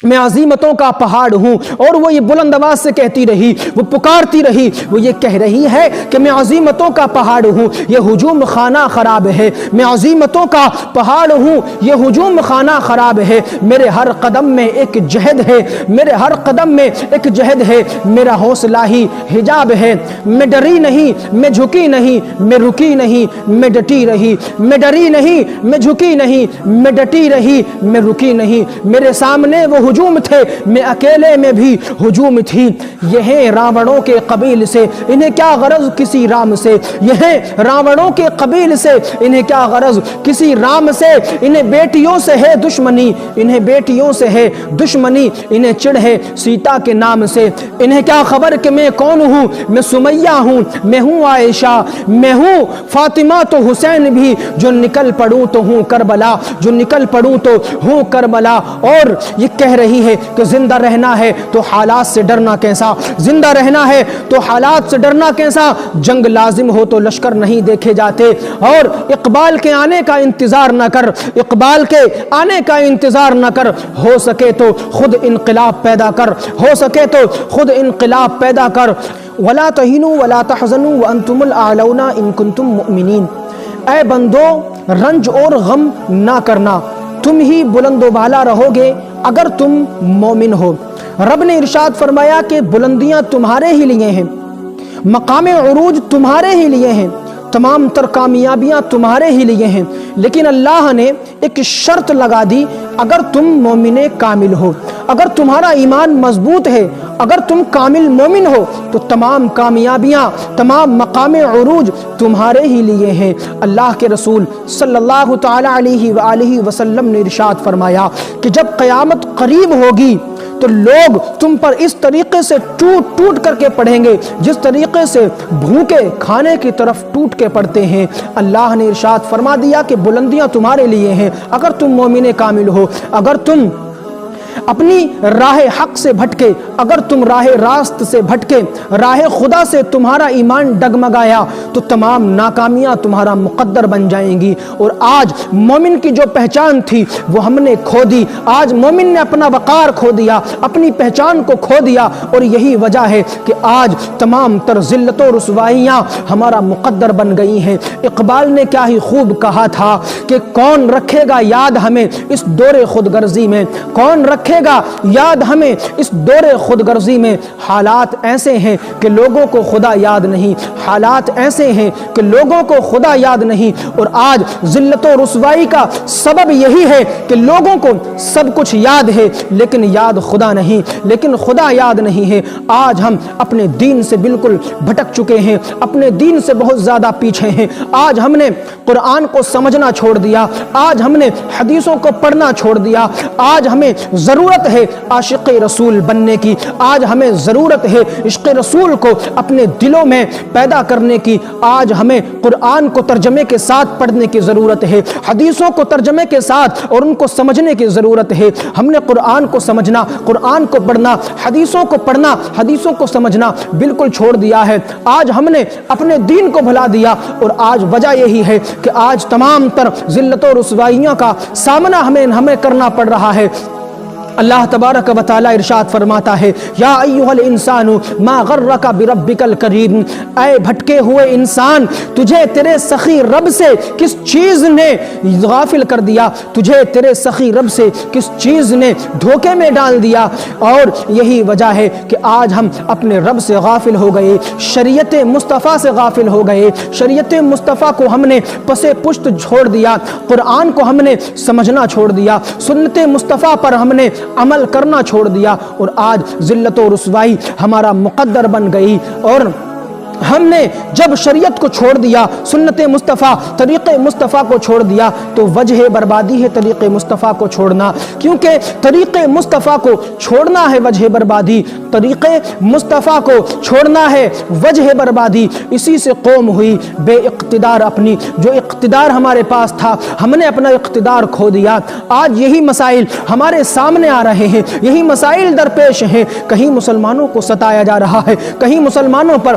میں عظیمتوں کا پہاڑ ہوں۔ اور وہ یہ بلند آواز سے کہتی رہی، وہ پکارتی رہی، وہ یہ کہہ رہی ہے کہ میں عظیمتوں کا پہاڑ ہوں، یہ ہجوم خانہ خراب ہے۔ میں عظیمتوں کا پہاڑ ہوں، یہ ہجوم خانہ خراب ہے۔ میرے ہر قدم میں ایک جہد ہے، میرے ہر قدم میں ایک جہد ہے، میرا حوصلہ ہی حجاب ہے۔ میں ڈری نہیں، میں جھکی نہیں، میں رکی نہیں، میں ڈٹی رہی۔ میں ڈری نہیں، میں جھکی نہیں، میں ڈٹی رہی، میں رکی نہیں۔ میرے سامنے وہ ہجوم تھے، میں اکیلے میں بھی ہجوم تھی۔ یہ ہیں راوڑوں کے قبیل سے، انہیں کیا غرض کسی رام سے۔ یہ ہیں راوڑوں کے قبیل سے، انہیں کیا غرض کسی رام سے۔ انہیں بیٹیوں سے ہے دشمنی، انہیں بیٹیوں سے ہے دشمنی، انہیں چڑھ ہے سیتا کے نام سے۔ انہیں کیا خبر کہ میں کون ہوں، میں سمیہ ہوں، میں ہوں عائشہ، میں ہوں فاطمہ تو حسین بھی، جو نکل پڑوں تو ہوں کربلا، جو نکل پڑوں تو ہوں کربلا۔ اور یہ کہہ رہی ہے کہ زندہ رہنا ہے تو حالات سے ڈرنا کیسا، زندہ رہنا ہے تو حالات سے ڈرنا کیسا، جنگ لازم ہو تو لشکر نہیں دیکھے جاتے۔ اور اقبال کے آنے کا انتظار نہ کر، اقبال کے آنے کا انتظار نہ کر، ہو سکے تو خود انقلاب پیدا کر، ہو سکے تو خود انقلاب پیدا کر۔ وَلَا تَهِنُوا وَلَا تَحْزَنُوا وَأَنْتُمُ الْأَعْلَوْنَ إِن كُنتُم مُؤْمِنِينَ۔ اے بندو رنج اور غم نہ کرنا، تم ہی بلند و بالا رہو گے اگر تم مومن ہو۔ رب نے ارشاد فرمایا کہ بلندیاں تمہارے ہی لیے ہیں، مقام عروج تمہارے ہی لیے ہیں، تمام تر کامیابیاں تمہارے ہی لیے ہیں، لیکن اللہ نے ایک شرط لگا دی، اگر تم مومن کامل ہو، اگر تمہارا ایمان مضبوط ہے، اگر تم کامل مومن ہو تو تمام کامیابیاں، تمام مقام عروج تمہارے ہی لیے ہیں۔ اللہ کے رسول صلی اللہ تعالی علیہ وآلہ وسلم نے ارشاد فرمایا کہ جب قیامت قریب ہوگی تو لوگ تم پر اس طریقے سے ٹوٹ ٹوٹ کر کے پڑھیں گے جس طریقے سے بھوکے کھانے کی طرف ٹوٹ کے پڑتے ہیں۔ اللہ نے ارشاد فرما دیا کہ بلندیاں تمہارے لیے ہیں اگر تم مومن کامل ہو، اگر تم اپنی راہ حق سے بھٹکے، اگر تم راہ راست سے بھٹکے، راہ خدا سے تمہارا ایمان ڈگمگایا تو تمام ناکامیاں تمہارا مقدر بن جائیں گی۔ اور آج مومن کی جو پہچان تھی وہ ہم نے کھو دی، آج مومن نے اپنا وقار کھو دیا، اپنی پہچان کو کھو دیا، اور یہی وجہ ہے کہ آج تمام تر ذلت و رسوائیاں ہمارا مقدر بن گئی ہیں۔ اقبال نے کیا ہی خوب کہا تھا کہ کون رکھے گا یاد ہمیں اس دور خود غرضی میں، کون رکھے گا یاد ہمیں اس دور خود غرضی میں۔ حالات ایسے ہیں کہ لوگوں کو خدا یاد نہیں، حالات ایسے ہیں کہ لوگوں کو خدا یاد نہیں، اور آج ذلت و رسوائی کا سبب یہی ہے کہ لوگوں کو سب کچھ یاد ہے لیکن یاد خدا نہیں، لیکن خدا یاد نہیں ہے۔ آج ہم اپنے دین سے بالکل بھٹک چکے ہیں، اپنے دین سے بہت زیادہ پیچھے ہیں۔ آج ہم نے قرآن کو سمجھنا چھوڑ دیا، آج ہم نے حدیثوں کو پڑھنا چھوڑ دیا۔ آج ہمیں ضرورت ہے عاشق رسول بننے کی، آج ہمیں ضرورت ہے عشق رسول کو اپنے دلوں میں پیدا کرنے کی۔ آج ہمیں قرآن کو ترجمے کے ساتھ پڑھنے کی ضرورت ہے، حدیثوں کو ترجمے کے ساتھ اور ان کو سمجھنے کی ضرورت ہے۔ ہم نے قرآن کو سمجھنا، قرآن کو پڑھنا، حدیثوں کو پڑھنا، حدیثوں کو سمجھنا بالکل چھوڑ دیا ہے۔ آج ہم نے اپنے دین کو بھلا دیا، اور آج وجہ یہی ہے کہ آج تمام تر ذلت و رسوائیوں کا سامنا ہمیں کرنا پڑ رہا ہے۔ اللہ تبارک و تعالی ارشاد فرماتا ہے، یا ایھا الانسان ما غرک بربک الکریم، اے بھٹکے ہوئے انسان، تجھے تیرے سخی رب سے کس چیز نے غافل کر دیا، تجھے تیرے سخی رب سے کس چیز نے دھوکے میں ڈال دیا۔ اور یہی وجہ ہے کہ آج ہم اپنے رب سے غافل ہو گئے، شریعت مصطفیٰ سے غافل ہو گئے، شریعت مصطفیٰ کو ہم نے پس پشت چھوڑ دیا، قرآن کو ہم نے سمجھنا چھوڑ دیا، سنت مصطفیٰ پر ہم نے عمل کرنا چھوڑ دیا، اور آج ذلت و رسوائی ہمارا مقدر بن گئی۔ اور ہم نے جب شریعت کو چھوڑ دیا، سنت مصطفیٰ، طریق مصطفیٰ کو چھوڑ دیا، تو وجہ بربادی ہے طریق مصطفیٰ کو چھوڑنا، کیونکہ طریق مصطفیٰ کو چھوڑنا ہے وجہ بربادی، طریق مصطفیٰ کو چھوڑنا ہے وجہ بربادی۔ اسی سے قوم ہوئی بے اقتدار اپنی، جو اقتدار ہمارے پاس تھا ہم نے اپنا اقتدار کھو دیا۔ آج یہی مسائل ہمارے سامنے آ رہے ہیں، یہی مسائل درپیش ہیں، کہیں مسلمانوں کو ستایا جا رہا ہے، کہیں مسلمانوں پر